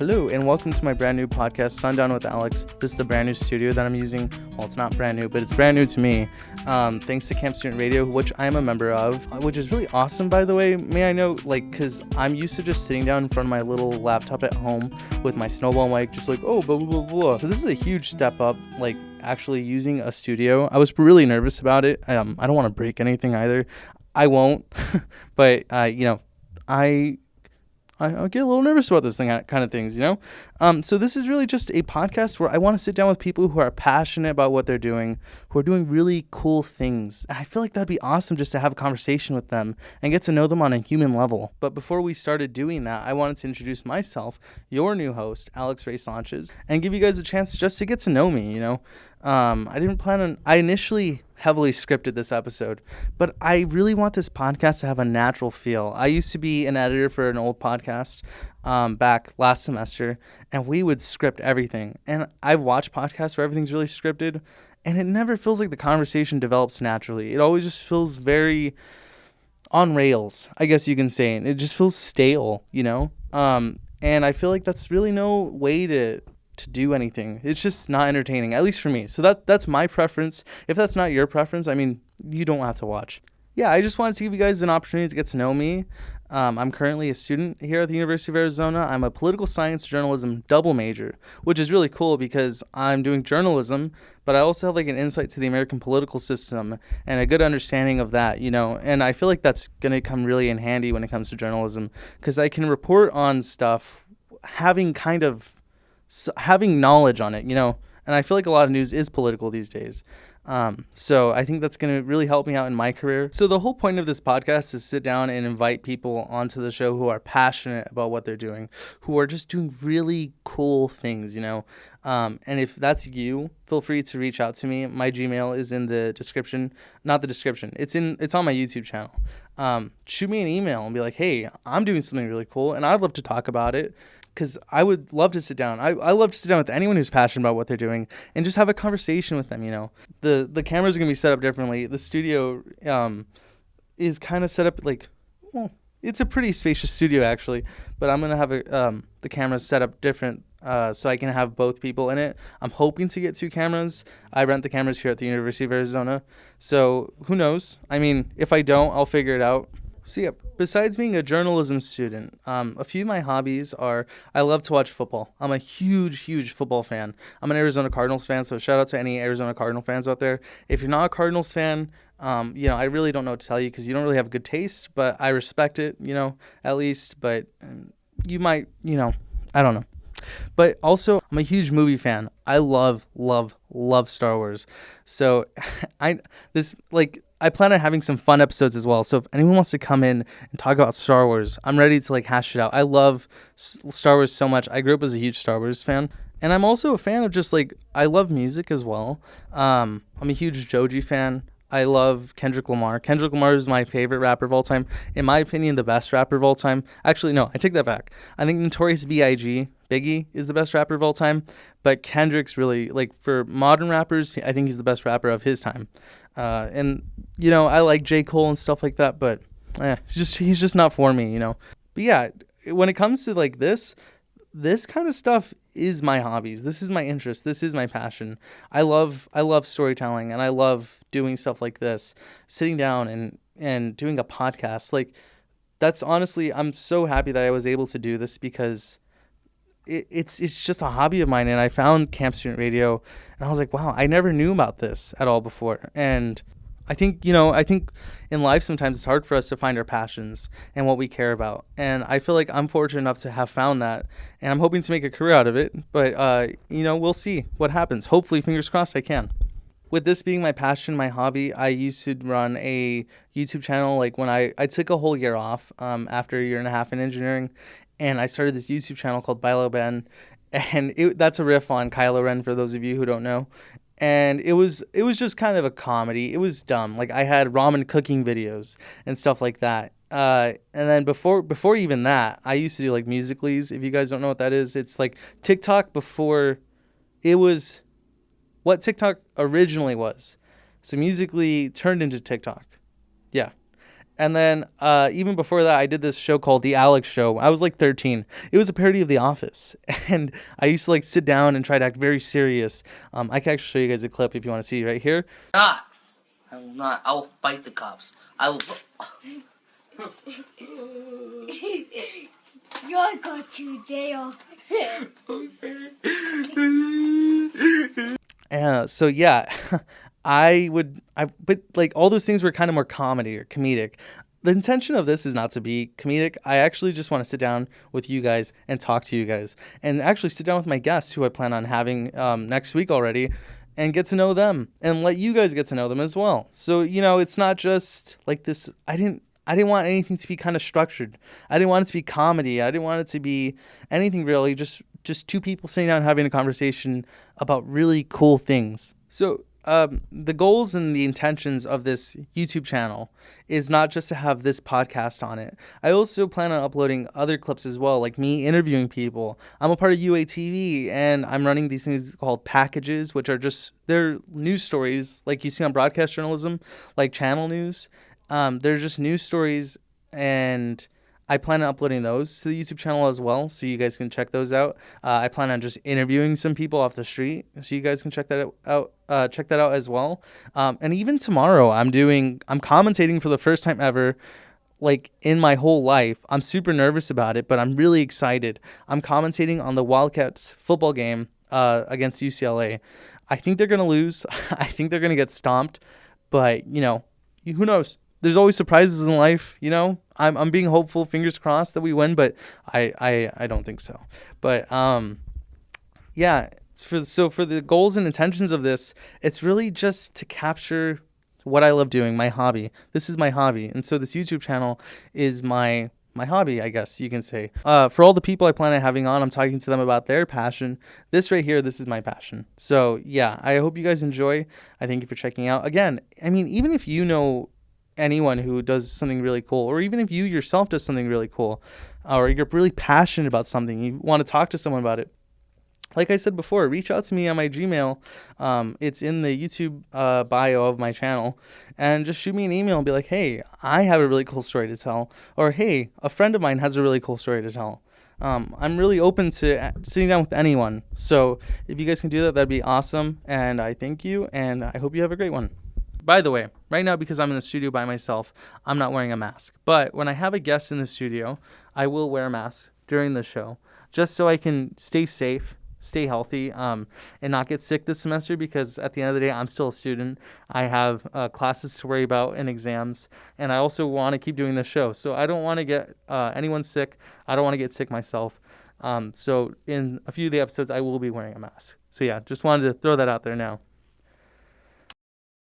Hello, and welcome to my brand new podcast, SunDownWithAlex. This is the brand new studio that I'm using. Well, it's not brand new, but it's brand new to me. Thanks to Camp Student Radio, which I am a member of, which is really awesome, by the way. May I know, because I'm used to just sitting down in front of my little laptop at home with my snowball mic, just like, oh, blah, blah, blah, blah. So this is a huge step up, actually using a studio. I was really nervous about it. I don't want to break anything either. I won't, but, I get a little nervous about those kind of things, So this is really just a podcast where I want to sit down with people who are passionate about what they're doing, who are doing really cool things. And I feel like that'd be awesome just to have a conversation with them and get to know them on a human level. But before we started doing that, I wanted to introduce myself, your new host, Alex Ray Sanchez, and give you guys a chance just to get to know me, I initially heavily scripted this episode, but I really want this podcast to have a natural feel. I used to be an editor for an old podcast back last semester, and we would script everything. And I've watched podcasts where everything's really scripted, and it never feels like the conversation develops naturally. It always just feels very on rails, I guess you can say. It just feels stale, And I feel like that's really no way to do anything. It's just not entertaining, at least for me. So that's my preference. If that's not your preference, you don't have to watch. Yeah, I just wanted to give you guys an opportunity to get to know me. I'm currently a student here at the University of Arizona. I'm a political science journalism double major, which is really cool because I'm doing journalism, but I also have an insight to the American political system and a good understanding of that, and I feel like that's going to come really in handy when it comes to journalism because I can report on stuff having knowledge on it, and I feel like a lot of news is political these days. So I think that's going to really help me out in my career. So the whole point of this podcast is sit down and invite people onto the show who are passionate about what they're doing, who are just doing really cool things, and if that's you, feel free to reach out to me. My Gmail is in the description, not the description. It's on my YouTube channel. Shoot me an email and be like, hey, I'm doing something really cool and I'd love to talk about it. Because I would love to sit down. I love to sit down with anyone who's passionate about what they're doing and just have a conversation with them, The cameras are going to be set up differently. The studio is kind of set up it's a pretty spacious studio, actually. But I'm going to have the cameras set up different so I can have both people in it. I'm hoping to get 2 cameras. I rent the cameras here at the University of Arizona. So who knows? If I don't, I'll figure it out. So yeah, besides being a journalism student, a few of my hobbies are I love to watch football. I'm a huge, huge football fan. I'm an Arizona Cardinals fan, so shout out to any Arizona Cardinal fans out there. If you're not a Cardinals fan, I really don't know what to tell you because you don't really have good taste, but I respect it, at least. But you might, I don't know. But also, I'm a huge movie fan. I love, love, love Star Wars. So I plan on having some fun episodes as well. So if anyone wants to come in and talk about Star Wars, I'm ready to hash it out. I love Star Wars so much. I grew up as a huge Star Wars fan. And I'm also a fan of just I love music as well. I'm a huge Joji fan. I love Kendrick Lamar. Kendrick Lamar is my favorite rapper of all time. In my opinion, the best rapper of all time. Actually, no, I take that back. I think Notorious B.I.G., Biggie, is the best rapper of all time. But Kendrick's really, for modern rappers, I think he's the best rapper of his time. And I like J. Cole and stuff like that, but he's just not for me, But yeah, when it comes to this kind of stuff is my hobbies. This is my interest. This is my passion. I love storytelling and I love doing stuff like this, sitting down and doing a podcast. That's honestly, I'm so happy that I was able to do this because it's just a hobby of mine. And I found Camp Student Radio and I was like, wow, I never knew about this at all before. And I think in life sometimes it's hard for us to find our passions and what we care about. And I feel like I'm fortunate enough to have found that. And I'm hoping to make a career out of it. But, we'll see what happens. Hopefully, fingers crossed, I can. With this being my passion, my hobby, I used to run a YouTube channel. When I took a whole year off after a year and a half in engineering. And I started this YouTube channel called Bilo Ben. And that's a riff on Kylo Ren for those of you who don't know. And it was just kind of a comedy. It was dumb. I had ramen cooking videos and stuff like that. And then before even that, I used to do Musical.lys. If you guys don't know what that is, it's TikTok before it was what TikTok originally was. So Musical.ly turned into TikTok. Yeah. And then even before that, I did this show called The Alex Show. I was like 13. It was a parody of The Office. And I used to like sit down and try to act very serious. I can actually show you guys a clip if you want to see right here. Not. I will not. I will fight the cops. I will. You're going to jail. So yeah, but like all those things were kind of more comedy or comedic. The intention of this is not to be comedic. I actually just want to sit down with you guys and talk to you guys, and actually sit down with my guests who I plan on having next week already, and get to know them and let you guys get to know them as well. So, it's not just like this. I didn't want anything to be kind of structured. I didn't want it to be comedy. I didn't want it to be anything really. Just two people sitting down having a conversation about really cool things. So the goals and the intentions of this YouTube channel is not just to have this podcast on it. I also plan on uploading other clips as well, like me interviewing people. I'm a part of UATV, and I'm running these things called packages, which are they're news stories like you see on broadcast journalism, like channel news. They're just news stories, and I plan on uploading those to the YouTube channel as well, so you guys can check those out. I plan on just interviewing some people off the street, so you guys can check that out. Check that out as well. And even tomorrow, I'm commentating for the first time ever, like in my whole life. I'm super nervous about it, but I'm really excited. I'm commentating on the Wildcats football game against UCLA. I think they're gonna lose. I think they're gonna get stomped, but who knows? There's always surprises in life, I'm being hopeful, fingers crossed that we win, but I don't think so. But yeah, for the goals and intentions of this, it's really just to capture what I love doing, my hobby. This is my hobby, and so this YouTube channel is my hobby, I guess you can say. For all the people I plan on having on, I'm talking to them about their passion. This right here, this is my passion. So yeah, I hope you guys enjoy. I thank you for checking out. Again, I mean, even if you know anyone who does something really cool, or even if you yourself does something really cool, or you're really passionate about something, you want to talk to someone about it, like I said before, reach out to me on my Gmail. It's in the YouTube bio of my channel, and just shoot me an email and be like, hey, I have a really cool story to tell, or hey, a friend of mine has a really cool story to tell. I'm really open to sitting down with anyone, so if you guys can do that, that'd be awesome, and I thank you, and I hope you have a great one. By the way, right now, because I'm in the studio by myself, I'm not wearing a mask. But when I have a guest in the studio, I will wear a mask during the show, just so I can stay safe, stay healthy, and not get sick this semester, because at the end of the day, I'm still a student. I have classes to worry about and exams, and I also want to keep doing this show. So I don't want to get anyone sick. I don't want to get sick myself. So in a few of the episodes, I will be wearing a mask. So yeah, just wanted to throw that out there now.